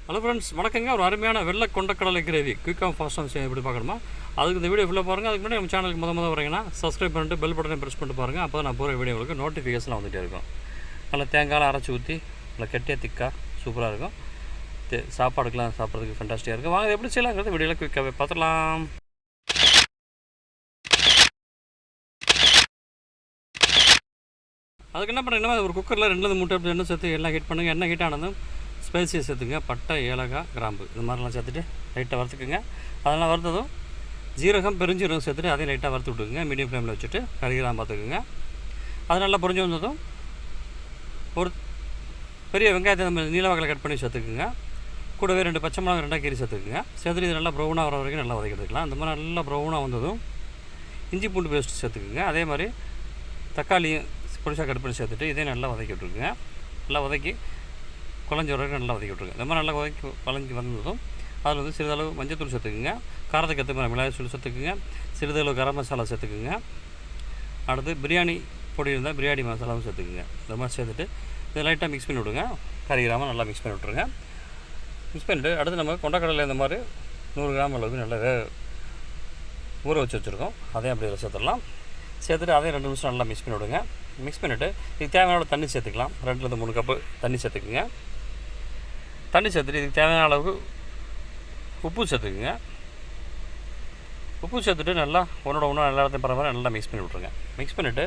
Hello friends, வணக்கங்க. ஒரு அருமையான வெள்ளை கொண்டக்கடலை கிரேவி குயிக்காக ஃபாஸ்ட்டாக எப்படி பார்க்கணுமா அதுக்கு இந்த வீடியோ ஃபுல்லாக பாருங்கள். அதுக்கு முன்னாடி நம்ம சேனலுக்கு முதல் வரீங்கன்னா சப்ஸ்கிரைப் பண்ணிட்டு பெல் பட்டனை ப்ரெஸ் பண்ணிட்டு பாருங்கள். அப்போ நான் போகிற வீடியோ உங்களுக்கு நோட்டிஃபிகேஷன் வந்துகிட்டே இருக்கும். நல்லா தேங்காயெலாம் அரைச்சி ஊற்றி நல்லா கெட்டியாக திக்காக சூப்பராக இருக்கும். சாப்பாடுக்கெலாம் சாப்பிட்றதுக்கு ஃபண்டாஸ்டிக்காக இருக்கும். வாங்க எப்படி செய்யலாங்கிறது வீடியோவில் குயிக்காகவே பார்த்துடலாம். அதுக்கு என்ன பண்ணுறீங்கன்னா ஒரு குக்கரில் 2-3 டேபிள் எண்ணெய் சேர்த்து எல்லாம் ஹீட் பண்ணுங்கள். எண்ணெய் ஹீட் ஆனதும் ஸ்பைசியை சேர்த்துங்க. பட்டை, ஏலக்காய், கிராம்பு இது மாதிரிலாம் சேர்த்துட்டு லைட்டாக வறுத்துக்குங்க. அதெல்லாம் வறுத்ததும் ஜீரகம், பெருஞ்சீரகம் சேர்த்துட்டு அதையும் லைட்டாக வறுத்து விட்டுக்குங்க. மீடியம் ஃப்ளேமில் வச்சுட்டு கறிகளாக பார்த்துக்குங்க. அது நல்லா பொரிஞ்சு வந்ததும் ஒரு பெரிய வெங்காயத்தை நம்ம நீளவாக்கில் கட் பண்ணி சேர்த்துக்குங்க. கூடவே 2 பச்சை மிளகாய் 2 கீரி சேர்த்துக்குங்க. சேர்த்துட்டு இது நல்லா ப்ரௌனாக வர வரைக்கும் நல்லா வதக்கிட்டுக்கலாம். இந்த மாதிரி நல்லா ப்ரௌனாக வந்ததும் இஞ்சி பூண்டு பேஸ்ட்டு சேர்த்துக்குங்க. அதே மாதிரி தக்காளியும் பொடிசாக கட் பண்ணி சேர்த்துட்டு இதே நல்லா வதக்கி விட்ருக்குங்க. நல்லா வதக்கி குழஞ்சி வரைக்கும் நல்லா வதக்கி விட்ருங்க. இந்த மாதிரி நல்லா வதக்கி வந்ததும் அதில் வந்து சிறிதளவு மஞ்சத்தூள் சேர்த்துக்குங்க. காரத்துக்கு ஏற்ற மாதிரி மிளகாய் தூள் சேர்த்துக்குங்க. சிறிதளவு கரம் மசாலா சேர்த்துக்குங்க. அடுத்து பிரியாணி பொடி இருந்தால் பிரியாணி மசாலாவும் சேர்த்துக்குங்க. இந்த மாதிரி சேர்த்துட்டு இதை லைட்டாக மிக்ஸ் பண்ணி விடுங்க. கறிகிராமல் நல்லா மிக்ஸ் பண்ணி விட்ருங்க. மிக்ஸ் பண்ணிவிட்டு அடுத்து நம்ம கொண்டக்கடலை இந்த மாதிரி 100 கிராம் அளவுக்கு நல்லா ஊற வச்சு வச்சுருக்கோம். அதையும் அப்படி சேர்த்துடலாம். சேர்த்துட்டு அதையும் 2 நிமிஷம் நல்லா மிக்ஸ் பண்ணி விடுங்க. மிக்ஸ் பண்ணிவிட்டு இதுக்கு தேவையான தண்ணி சேர்த்துக்கலாம். 2-3 கப்பு தண்ணி சேர்த்துக்குங்க. தண்ணி சேர்த்துட்டு இதுக்கு தேவையான அளவுக்கு உப்பு சேர்த்துக்குங்க. உப்பு சேர்த்துட்டு நல்லா ஒன்றோட ஒன்று எல்லா இடத்தையும் பரவாயில்ல நல்லா மிக்ஸ் பண்ணி விட்ருங்க. மிக்ஸ் பண்ணிவிட்டு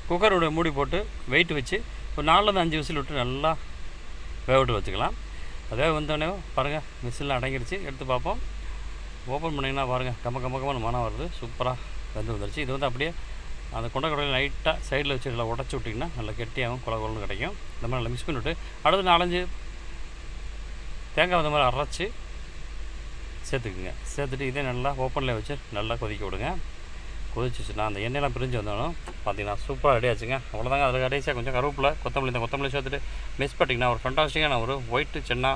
குக்கரோட மூடி போட்டு வெயிட் வச்சு ஒரு 4-5 விசில் விட்டு நல்லா வேவிட்டு வச்சுக்கலாம். அதே வந்தோடனே பாருங்கள் விசில்லாம் அடங்கிடுச்சு. எடுத்து பார்ப்போம். ஓப்பன் பண்ணிங்கன்னா பாருங்கள் கம்ம மனம் வருது. சூப்பராக வெந்து வந்துடுச்சு. இது வந்து அப்படியே அந்த கொண்டக்கடலை லைட்டாக சைடில் வச்சு நல்லா உடச்சி விட்டிங்கன்னா நல்லா கெட்டியாகவும் குழகுன்னு கிடைக்கும். இந்த மாதிரி நல்லா மிக்ஸ் பண்ணிவிட்டு அடுத்து 4-5 தேங்காய் இந்த மாதிரி அரைச்சி சேர்த்துக்குங்க. சேர்த்துட்டு இதே நல்லா ஓப்பனில் வச்சு நல்லா கொதிக்க விடுங்க. கொதிச்சிச்சுன்னா அந்த எண்ணெயெல்லாம் பிரிஞ்சு வந்தாலும் பார்த்தீங்கன்னா சூப்பராக ரெடி ஆச்சுங்க. அவ்வளோதாங்க. அதில் கடைசியாக கொஞ்சம் கருவேப்பிலை, கொத்தமல்லி சேர்த்துட்டு மிக்ஸ் பண்ணிட்டிங்கன்னா ஒரு ஃபண்டாஸ்டிக்கான ஒரு ஒயிட்டு சென்னா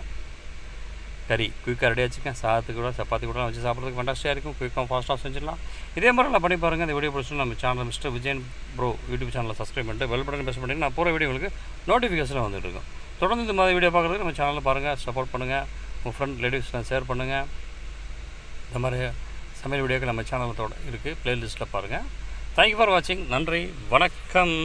கறி குயிக்காக ரெடி ஆச்சுங்க. சாதத்துக்கு கூட சப்பாத்தி கூட வச்சு சாப்பிட்றதுக்கு ஃபண்டாஸ்டிக்காக இருக்கும். குயிக்காக ஃபாஸ்ட்டாக செஞ்சிடலாம். இதே மாதிரி நல்லா பண்ணி பாருங்கள். இந்த வீடியோ பிடிச்சி நம்ம channel mister Vijayan bro YouTube சேனலில் சப்ஸ்கிரைப் பண்ணிட்டு பெல் பட்டன் ப்ரெஸ் பண்ணிட்டு நான் போகிற வீடியோ உங்களுக்கு நோட்டிஃபிகேஷன் வந்துட்டு இருக்கும். தொடர்ந்து இந்த மாதிரி வீடியோ பார்க்குறதுக்கு நம்ம சேனலில் பாருங்கள், சப்போர்ட் பண்ணுங்கள். உங்கள் ஃப்ரெண்ட் ரிலேட்டிவ்ஸ்லாம் ஷேர் பண்ணுங்கள். இந்த மாதிரி சமையல் வீடியோக்கள் நம்ம சேனலத்தோடு இருக்குது. ப்ளேலிஸ்ட்டில் பாருங்கள். தேங்க்யூ ஃபார் வாட்சிங். நன்றி, வணக்கம்.